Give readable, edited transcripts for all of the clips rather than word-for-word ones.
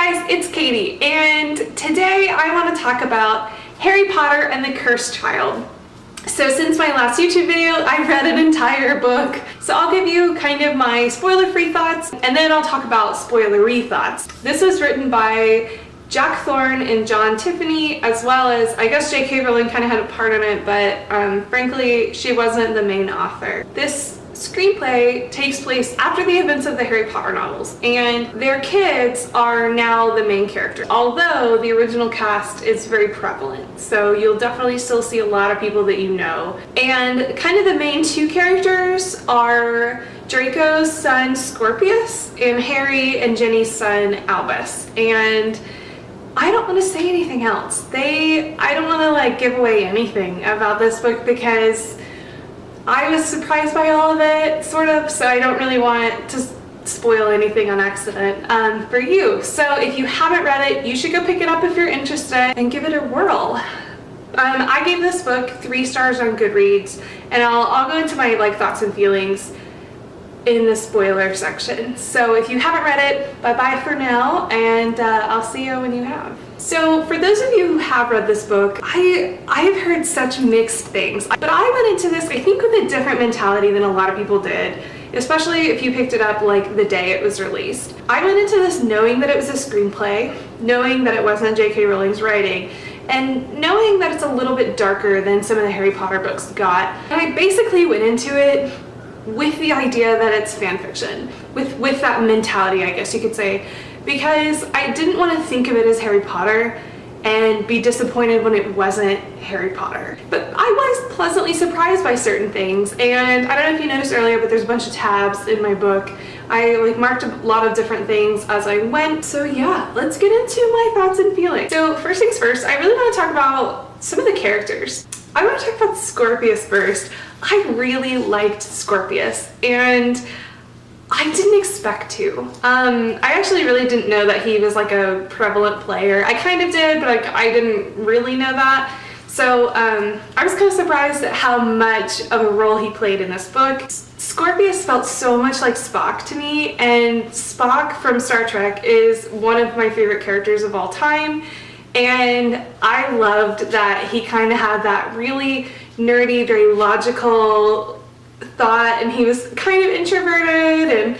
guys, it's Katie, and today I want to talk about Harry Potter and the Cursed Child. So since my last YouTube video, I read an entire book. So I'll give you kind of my spoiler-free thoughts, and then I'll talk about spoilery thoughts. This was written by Jack Thorne and Tiffany, as well as, I guess J.K. Rowling kind of had a part in it, but frankly, she wasn't the main author. This screenplay takes place after the events of the Harry Potter novels, and their kids are now the main characters, although the original cast is very prevalent, so you'll definitely still see a lot of people that you know. And kind of the main two characters are Draco's son Scorpius and Harry and Ginny's son Albus. And I don't want to say anything else. I don't want to like give away anything about this book because I was surprised by all of it, sort of, so I don't really want to spoil anything on accident for you. So if you haven't read it, you should go pick it up if you're interested and give it a whirl. I gave this book 3 stars on Goodreads, and I'll go into my thoughts and feelings in the spoiler section. So if you haven't read it, bye-bye for now, and I'll see you when you have. So for those of you who have read this book, I've heard such mixed things, but I went into this, I think, with a different mentality than a lot of people did, especially if you picked it up like the day it was released. I went into this knowing that it was a screenplay, knowing that it wasn't J.K. Rowling's writing, and knowing that it's a little bit darker than some of the Harry Potter books got. And I basically went into it with the idea that it's fan fiction, with that mentality, I guess you could say, because I didn't want to think of it as Harry Potter and be disappointed when it wasn't Harry Potter. But I was pleasantly surprised by certain things, and I don't know if you noticed earlier, but there's a bunch of tabs in my book. I marked a lot of different things as I went. So yeah, let's get into my thoughts and feelings. So first things first, I really want to talk about some of the characters. I want to talk about Scorpius first. I really liked Scorpius, and I didn't expect to. I actually really didn't know that he was like a prevalent player. I kind of did, but I didn't really know that. So I was kind of surprised at how much of a role he played in this book. Scorpius felt so much like Spock to me, and Spock from Star Trek is one of my favorite characters of all time. And I loved that he kind of had that really nerdy, very logical thought, and he was kind of introverted, and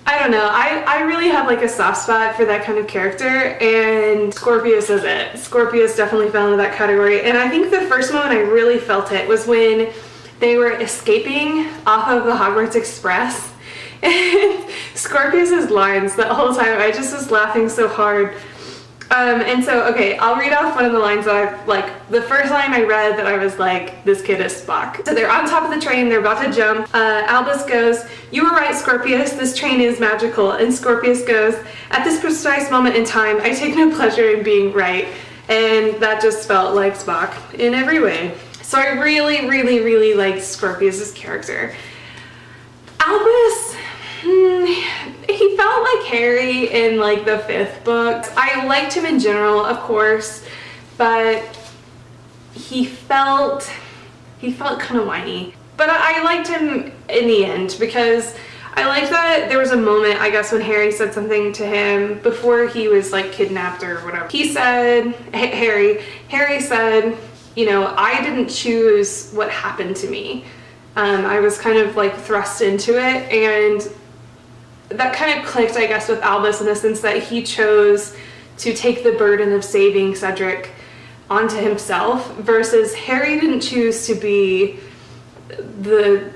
I don't know, I really have like a soft spot for that kind of character, and Scorpius is it. Scorpius definitely fell into that category. And I think the first moment I really felt it was when they were escaping off of the Hogwarts Express, and Scorpius's lines that whole time, I just was laughing so hard. And so, okay, I'll read off one of the lines that the first line I read that I was like, this kid is Spock. So they're on top of the train, they're about to jump. Albus goes, "You were right, Scorpius, this train is magical." And Scorpius goes, "At this precise moment in time, I take no pleasure in being right." And that just felt like Spock in every way. So I really, really, really liked Scorpius's character. Albus, he felt like Harry in the 5th book. I liked him in general, of course, but he felt kind of whiny. But I liked him in the end because I liked that there was a moment, I guess, when Harry said something to him before he was kidnapped or whatever. He said, Harry said, you know, "I didn't choose what happened to me. I was kind of thrust into it," and that kind of clicked, I guess, with Albus in the sense that he chose to take the burden of saving Cedric onto himself, versus Harry didn't choose to be the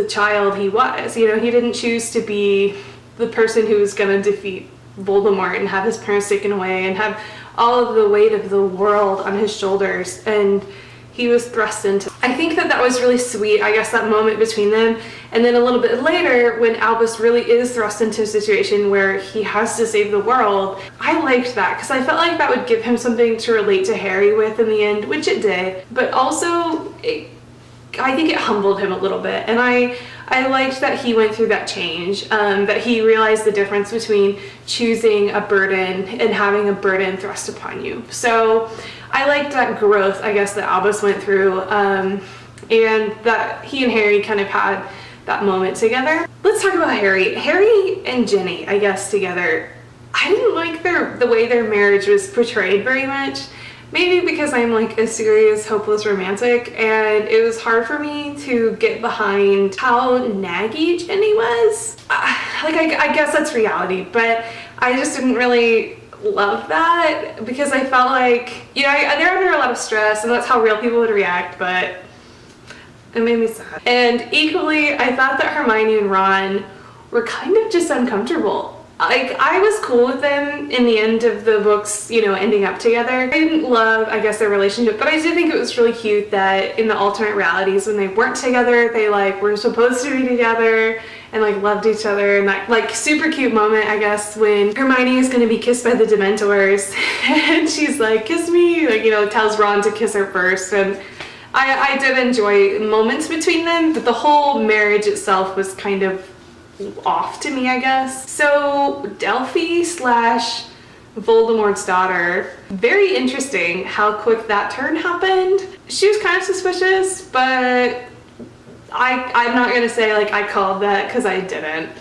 child he was. You know, he didn't choose to be the person who was going to defeat Voldemort and have his parents taken away and have all of the weight of the world on his shoulders, and he was thrust into. I think that was really sweet, I guess, that moment between them. And then a little bit later, when Albus really is thrust into a situation where he has to save the world, I liked that because I felt like that would give him something to relate to Harry with in the end, which it did. But also, I think it humbled him a little bit. And I liked that he went through that change, that he realized the difference between choosing a burden and having a burden thrust upon you. So I liked that growth, I guess, that Albus went through, and that he and Harry kind of had that moment together. Let's talk about Harry. Harry and Ginny, I guess, together. I didn't like the way their marriage was portrayed very much. Maybe because I'm like a serious, hopeless romantic, and it was hard for me to get behind how naggy Jenny was. I guess that's reality, but I just didn't really love that because I felt like, you know, they're under a lot of stress, and that's how real people would react, but it made me sad. And equally, I thought that Hermione and Ron were kind of just uncomfortable. Like, I was cool with them in the end of the books, you know, ending up together. I didn't love, I guess, their relationship, but I did think it was really cute that in the alternate realities, when they weren't together, they, like, were supposed to be together and, like, loved each other. And that, like, super cute moment, I guess, when Hermione is going to be kissed by the Dementors, and she's like, kiss me, like, you know, tells Ron to kiss her first. And I did enjoy moments between them, but the whole marriage itself was kind of off to me, I guess. So Delphi slash Voldemort's daughter, very interesting how quick that turn happened. She was kind of suspicious, but I'm not gonna say like I called that because I didn't.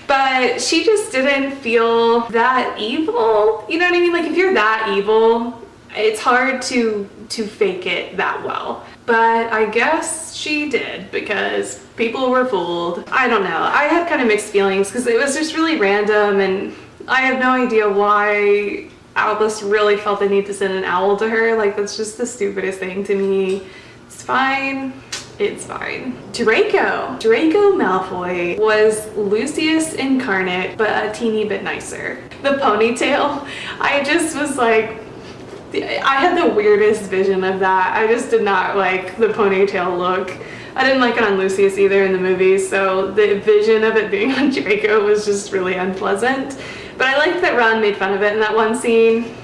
But she just didn't feel that evil. You know what I mean? Like, if you're that evil, it's hard to fake it that well. But I guess she did, because people were fooled. I don't know. I had kind of mixed feelings because it was just really random, and I have no idea why Albus really felt the need to send an owl to her. Like, that's just the stupidest thing to me. It's fine. It's fine. Draco Malfoy was Lucius incarnate, but a teeny bit nicer. The ponytail, I just was like, I had the weirdest vision of that. I just did not like the ponytail look. I didn't like it on Lucius either in the movies, so the vision of it being on Draco was just really unpleasant. But I liked that Ron made fun of it in that one scene.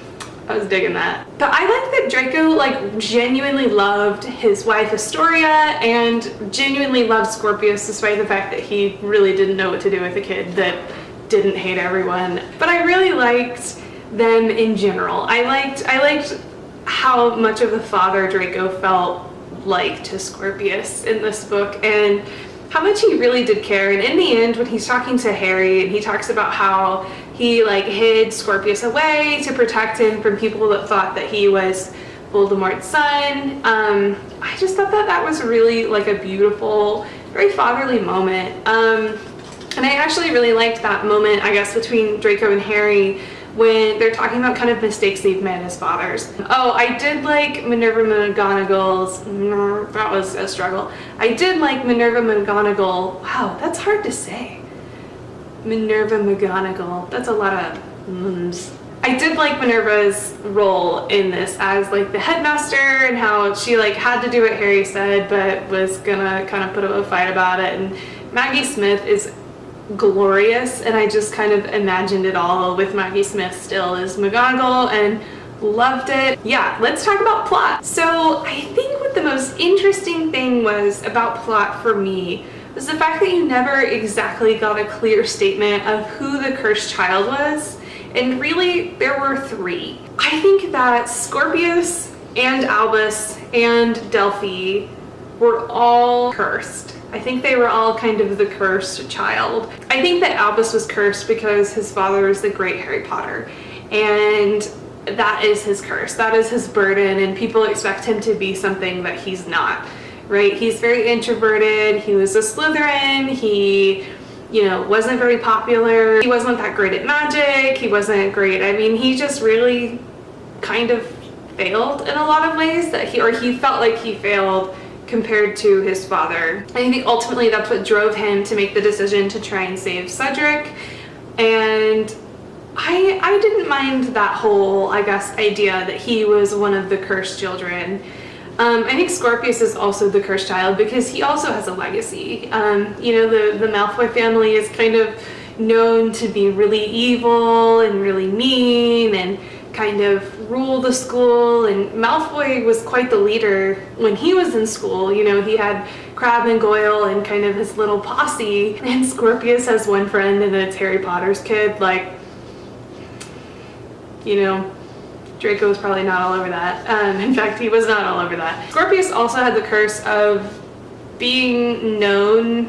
I was digging that. But I like that Draco, like, genuinely loved his wife Astoria and genuinely loved Scorpius, despite the fact that he really didn't know what to do with a kid that didn't hate everyone. But I really liked them in general. I liked how much of a father Draco felt like to Scorpius in this book, and how much he really did care. And in the end, when he's talking to Harry and he talks about how he like hid Scorpius away to protect him from people that thought that he was Voldemort's son, I just thought that was really like a beautiful, very fatherly moment. And I actually really liked that moment, I guess, between Draco and Harry when they're talking about kind of mistakes they've made as fathers. Oh, I did like Minerva McGonagall's, that was a struggle. I did like Minerva McGonagall, wow, that's hard to say. Minerva McGonagall, that's a lot of mms. I did like Minerva's role in this as like the headmaster, and how she like had to do what Harry said, but was gonna kind of put up a fight about it. And Maggie Smith is glorious, and I just kind of imagined it all with Maggie Smith still as McGonagall and loved it. Yeah, let's talk about plot. So I think what the most interesting thing was about plot for me was the fact that you never exactly got a clear statement of who the cursed child was, and really there were three. I think that Scorpius and Albus and Delphi were all cursed. I think they were all kind of the cursed child. I think that Albus was cursed because his father is the great Harry Potter, and that is his curse, that is his burden, and people expect him to be something that he's not, right? He's very introverted, he was a Slytherin, he, you know, wasn't very popular, he wasn't that great at magic, he wasn't great, I mean, he just really kind of failed in a lot of ways, that he felt like he failed compared to his father. I think ultimately that's what drove him to make the decision to try and save Cedric. And I didn't mind that whole, I guess, idea that he was one of the cursed children. I think Scorpius is also the cursed child because he also has a legacy. You know, the Malfoy family is kind of known to be really evil and really mean and kind of rule the school, and Malfoy was quite the leader when he was in school. You know, he had Crabbe and Goyle and kind of his little posse, and Scorpius has one friend and it's Harry Potter's kid. Like, you know, Draco was probably not all over that. In fact, he was not all over that. Scorpius also had the curse of being known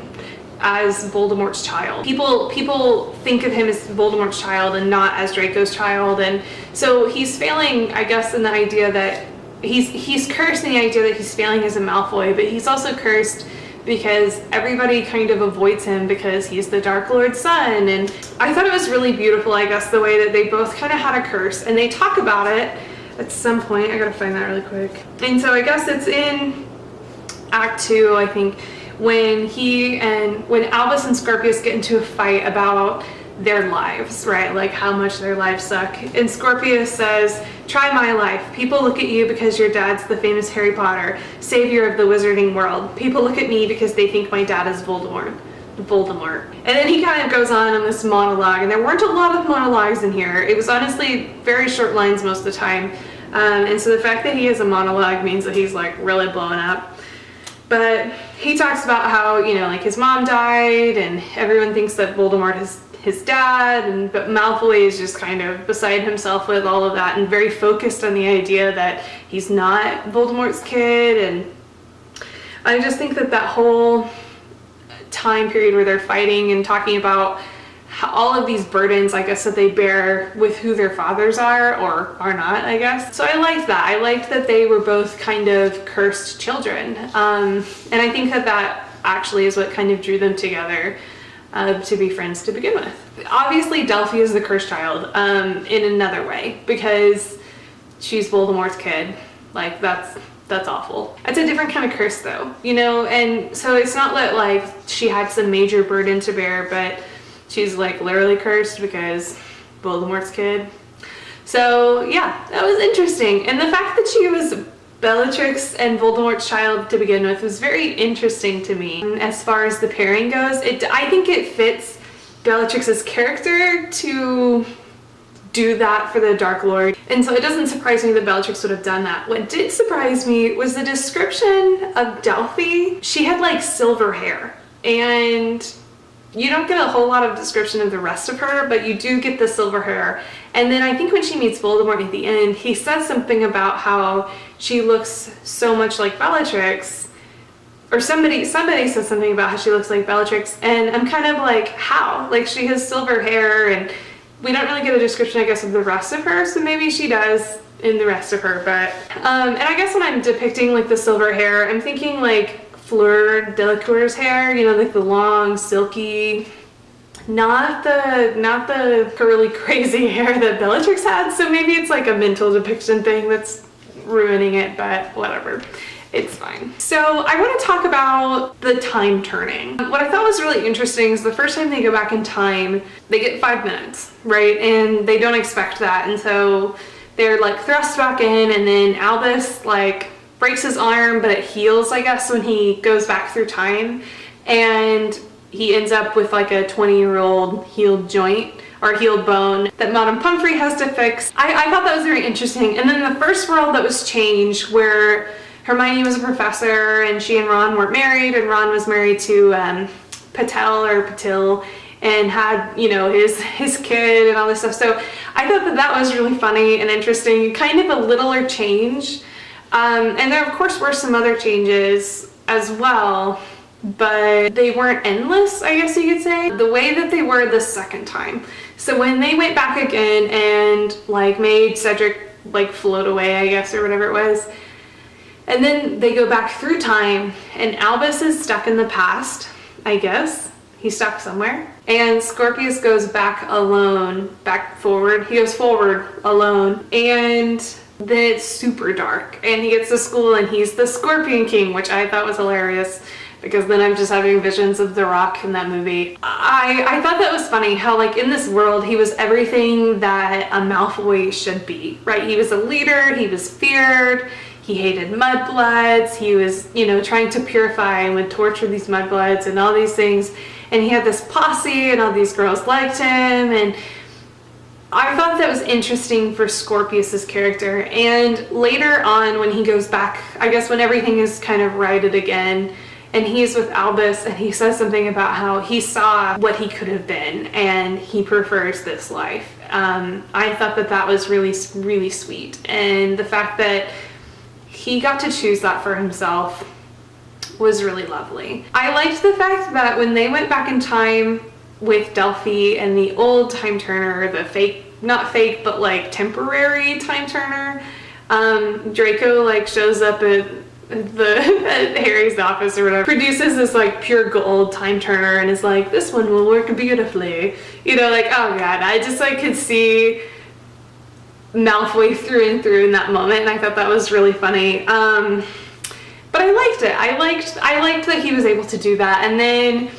as Voldemort's child. People think of him as Voldemort's child and not as Draco's child, and so he's failing, I guess, in the idea that he's cursed in the idea that he's failing as a Malfoy, but he's also cursed because everybody kind of avoids him because he's the Dark Lord's son. And I thought it was really beautiful, I guess, the way that they both kind of had a curse, and they talk about it at some point. I gotta find that really quick. And so I guess it's in Act 2, I think, when Albus and Scorpius get into a fight about their lives, right? Like how much their lives suck. And Scorpius says, "Try my life. People look at you because your dad's the famous Harry Potter, savior of the wizarding world. People look at me because they think my dad is Voldemort. And then he kind of goes on this monologue, and there weren't a lot of monologues in here. It was honestly very short lines most of the time. And so the fact that he has a monologue means that he's like really blown up. But he talks about how, you know, like his mom died and everyone thinks that Voldemort is his dad, but Malfoy is just kind of beside himself with all of that and very focused on the idea that he's not Voldemort's kid. And I just think that that whole time period where they're fighting and talking about all of these burdens, I guess, that they bear with who their fathers are or are not, I guess. So I liked that. I liked that they were both kind of cursed children. And I think that that actually is what kind of drew them together to be friends to begin with. Obviously, Delphi is the cursed child in another way because she's Voldemort's kid. Like, that's awful. It's a different kind of curse though, you know? And so it's not that like she had some major burden to bear, but she's like literally cursed because Voldemort's kid. So yeah, that was interesting. And the fact that she was Bellatrix and Voldemort's child to begin with was very interesting to me. As far as the pairing goes, I think it fits Bellatrix's character to do that for the Dark Lord. And so it doesn't surprise me that Bellatrix would have done that. What did surprise me was the description of Delphi. She had like silver hair, and you don't get a whole lot of description of the rest of her, but you do get the silver hair. And then I think when she meets Voldemort at the end, he says something about how she looks so much like Bellatrix, or somebody says something about how she looks like Bellatrix, and I'm kind of like, how? Like, she has silver hair, and we don't really get a description, I guess, of the rest of her, so maybe she does in the rest of her. But and I guess when I'm depicting like the silver hair, I'm thinking like Fleur Delacour's hair, you know, like the long, silky, not the curly, crazy hair that Bellatrix had. So maybe it's like a mental depiction thing that's ruining it, but whatever. It's fine. So I want to talk about the time turning. What I thought was really interesting is the first time they go back in time, they get 5 minutes, right? And they don't expect that. And so they're like thrust back in, and then Albus like breaks his arm, but it heals, I guess, when he goes back through time. And he ends up with like a 20-year-old healed joint or healed bone that Madame Pomfrey has to fix. I thought that was very interesting. And then the first world that was changed, where Hermione was a professor and she and Ron weren't married, and Ron was married to Patil and had, you know, his kid and all this stuff. So I thought that that was really funny and interesting, kind of a littler change. And there of course were some other changes as well, but they weren't endless, I guess you could say, the way that they were the second time. So when they went back again and like made Cedric like float away, I guess, or whatever it was, and then they go back through time, and Albus is stuck in the past, I guess. He's stuck somewhere. And Scorpius goes back alone, back forward. He goes forward alone. And then it's super dark. And he gets to school and he's the Scorpion King, which I thought was hilarious, because then I'm just having visions of The Rock in that movie. I thought that was funny how like in this world he was everything that a Malfoy should be, right? He was a leader, he was feared, he hated mudbloods, he was, you know, trying to purify and would torture these mudbloods and all these things. And he had this posse and all these girls liked him. And I thought that was interesting for Scorpius's character. And later on when he goes back, I guess when everything is kind of righted again, and he's with Albus and he says something about how he saw what he could have been and he prefers this life. I thought that that was really, really sweet. And the fact that he got to choose that for himself was really lovely. I liked the fact that when they went back in time with Delphi and the old time turner, the fake, not fake, but like temporary time turner, Draco like shows up at at Harry's office or whatever, produces this like pure gold time turner and is like, this one will work beautifully. You know, like, oh god, I just like could see Malfoy through and through in that moment, and I thought that was really funny. But I liked it. I liked that he was able to do that, and then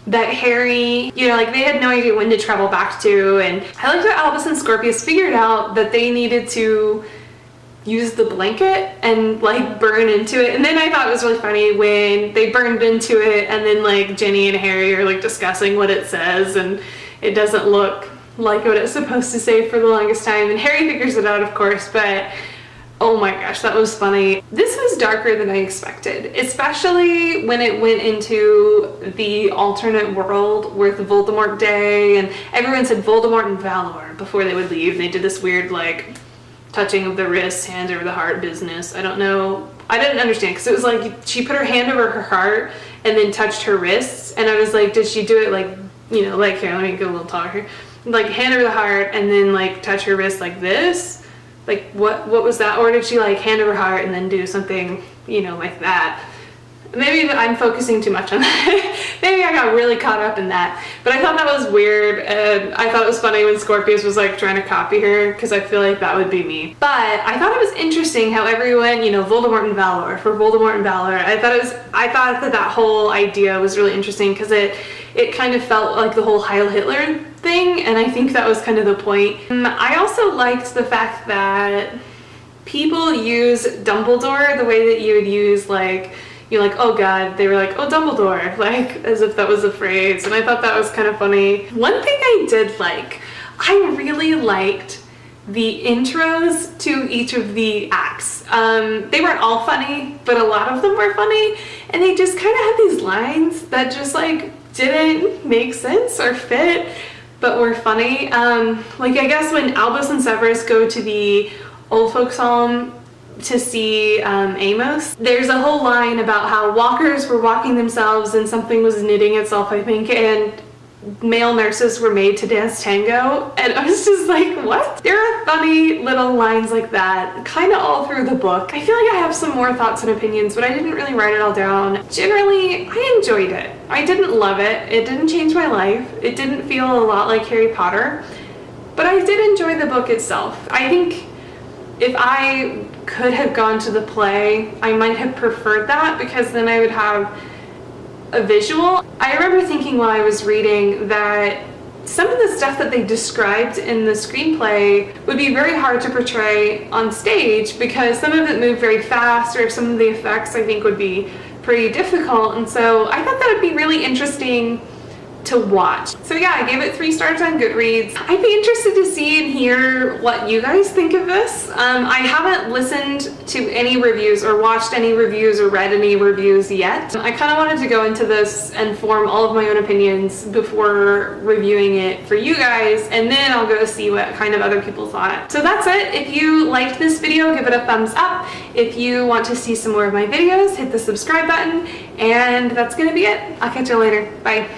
that Harry, you know, like they had no idea when to travel back to, and I liked that Albus and Scorpius figured out that they needed to use the blanket and like burn into it. And then I thought it was really funny when they burned into it and then like Ginny and Harry are like discussing what it says and it doesn't look like what it's supposed to say for the longest time, and Harry figures it out, of course, but oh my gosh, that was funny. This was darker than I expected, especially when it went into the alternate world with Voldemort Day, and everyone said Voldemort and Valor before they would leave, and they did this weird like touching of the wrists, hands over the heart business. I don't know, I didn't understand, because it was like she put her hand over her heart and then touched her wrists, and I was like, did she do it like, you know, like, here, let me go a little taller here, like hand over the heart and then like touch her wrist like this? Like what was that? Or did she like hand over heart and then do something, you know, like that? Maybe I'm focusing too much on that. Maybe I got really caught up in that. But I thought that was weird, and I thought it was funny when Scorpius was like trying to copy her, because I feel like that would be me. But I thought it was interesting how everyone, you know, Voldemort and Valor, for Voldemort and Valor. I thought that whole idea was really interesting, because it kind of felt like the whole Heil Hitler thing, and I think that was kind of the point. I also liked the fact that people use Dumbledore the way that you would use like, you're like, oh god, they were like, oh Dumbledore, like as if that was a phrase, and I thought that was kind of funny. One thing I did like, I really liked the intros to each of the acts. They weren't all funny, but a lot of them were funny, and they just kind of had these lines that just like didn't make sense or fit, but were funny. Like I guess when Albus and Severus go to the old folks home to see Amos, there's a whole line about how walkers were walking themselves and something was knitting itself, I think, and male nurses were made to dance tango, and I was just like, what? There are funny little lines like that kind of all through the book. I feel like I have some more thoughts and opinions, but I didn't really write it all down. Generally, I enjoyed it. I didn't love it. It didn't change my life. It didn't feel a lot like Harry Potter, but I did enjoy the book itself. I think if I could have gone to the play, I might have preferred that, because then I would have a visual. I remember thinking while I was reading that some of the stuff that they described in the screenplay would be very hard to portray on stage, because some of it moved very fast, or some of the effects I think would be pretty difficult, and so I thought that would be really interesting to watch. So yeah, I gave it 3 stars on Goodreads. I'd be interested to see and hear what you guys think of this. I haven't listened to any reviews or watched any reviews or read any reviews yet. I kind of wanted to go into this and form all of my own opinions before reviewing it for you guys, and then I'll go see what kind of other people thought. So that's it. If you liked this video, give it a thumbs up. If you want to see some more of my videos, hit the subscribe button, and that's gonna be it. I'll catch you later. Bye.